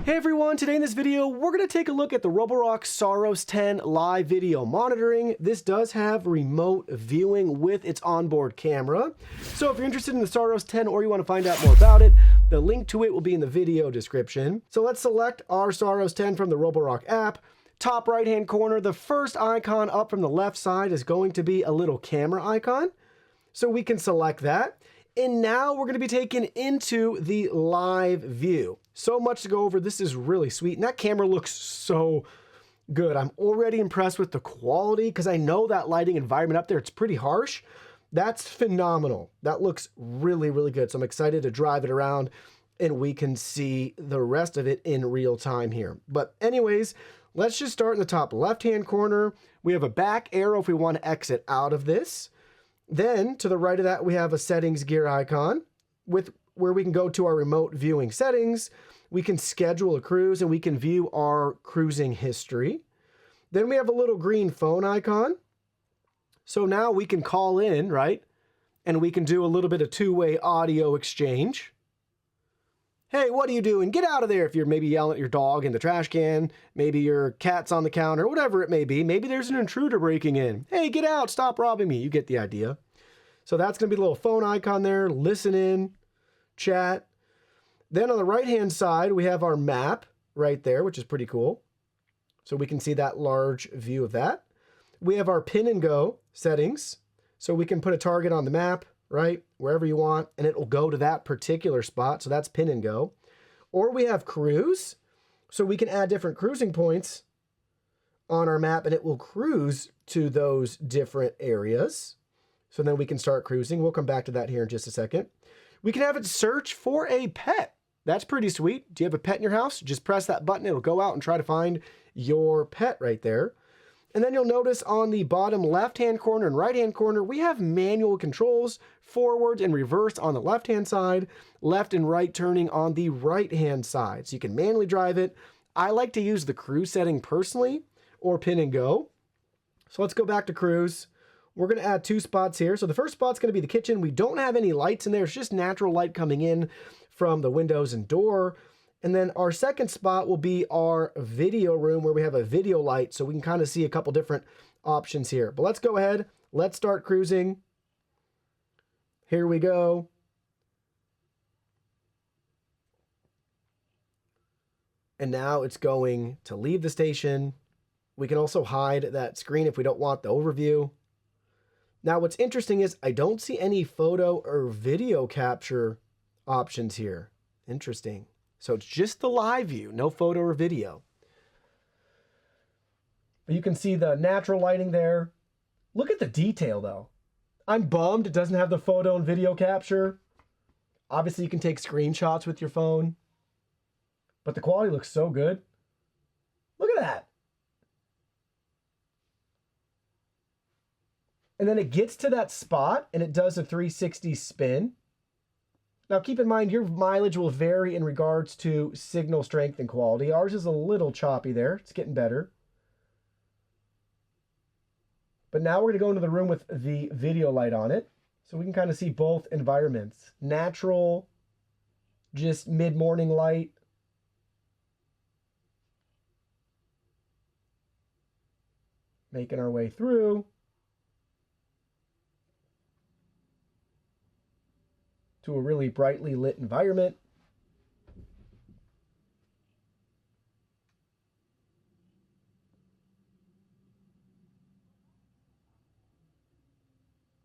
Hey everyone, today in this video, we're going to take a look at the Roborock Saros 10 live video monitoring. This does have remote viewing with its onboard camera. So if you're interested in the Saros 10 or you want to find out more about it, the link to it will be in the video description. So let's select our Saros 10 from the Roborock app. Top right hand corner, the first icon up from the left side is going to be a little camera icon. So we can select that. And now we're going to be taken into the live view. So much to go over. This is really sweet. And that camera looks so good. I'm already impressed with the quality because I know that lighting environment up there, it's pretty harsh. That's phenomenal. That looks really, really good. So I'm excited to drive it around and we can see the rest of it in real time here. But anyways, let's just start in the top left-hand corner. We have a back arrow if we want to exit out of this. Then to the right of that, we have a settings gear icon where we can go to our remote viewing settings. We can schedule a cruise and we can view our cruising history. Then we have a little green phone icon. So now we can call in, right? And we can do a little bit of two-way audio exchange. Hey, what are you doing? Get out of there. If you're maybe yelling at your dog in the trash can, maybe your cat's on the counter, whatever it may be. Maybe there's an intruder breaking in. Hey, get out. Stop robbing me. You get the idea. So that's going to be the little phone icon there. Listen in, chat. Then on the right-hand side, we have our map right there, which is pretty cool. So we can see that large view of that. We have our pin and go settings. So we can put a target on the map, right? Wherever you want, and it will go to that particular spot. So that's pin and go. Or we have cruise. So we can add different cruising points on our map and it will cruise to those different areas. So then we can start cruising. We'll come back to that here in just a second. We can have it search for a pet. That's pretty sweet. Do you have a pet in your house? Just press that button. It'll go out and try to find your pet right there. And then you'll notice on the bottom left-hand corner and right-hand corner, we have manual controls, forward and reverse on the left-hand side, left and right turning on the right-hand side. So you can manually drive it. I like to use the cruise setting personally or pin and go. So let's go back to cruise. We're going to add two spots here. So the first spot's going to be the kitchen. We don't have any lights in there. It's just natural light coming in from the windows and door. And then our second spot will be our video room where we have a video light. So we can kind of see a couple different options here. But let's go ahead. Let's start cruising. Here we go. And now it's going to leave the station. We can also hide that screen if we don't want the overview. Now, what's interesting is I don't see any photo or video capture options here. Interesting. So it's just the live view, no photo or video. But you can see the natural lighting there. Look at the detail though. I'm bummed it doesn't have the photo and video capture. Obviously you can take screenshots with your phone, but the quality looks so good. Look at that. And then it gets to that spot and it does a 360 spin. Now keep in mind your mileage will vary in regards to signal strength and quality. Ours is a little choppy there. It's getting better. But now we're going to go into the room with the video light on it. So we can kind of see both environments. Natural, just mid-morning light. Making our way through. To a really brightly lit environment.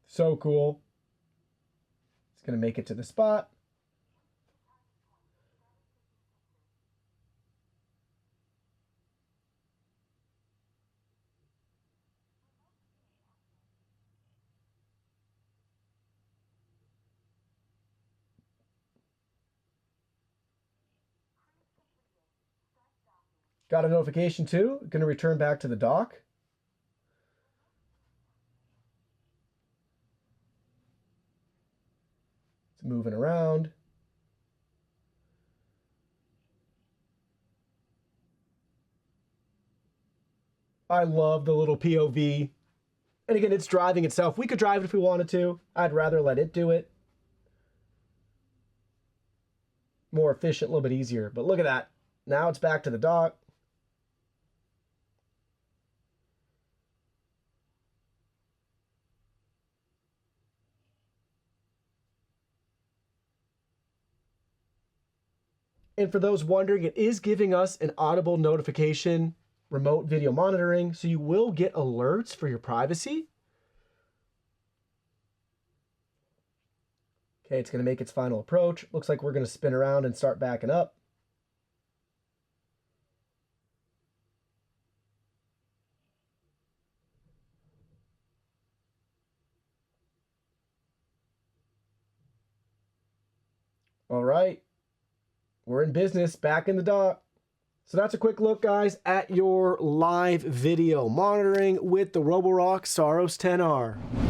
So cool. It's going to make it to the spot. Got a notification too. Going to return back to the dock. It's moving around. I love the little POV. And again, it's driving itself. We could drive it if we wanted to. I'd rather let it do it. More efficient, a little bit easier. But look at that. now it's back to the dock. And for those wondering, it is giving us an audible notification, remote video monitoring, so you will get alerts for your privacy. Okay, it's going to make its final approach. Looks like we're going to spin around and start backing up. All right, we're in business, back in the dock. So that's a quick look, guys, at your live video monitoring with the Roborock Saros 10R.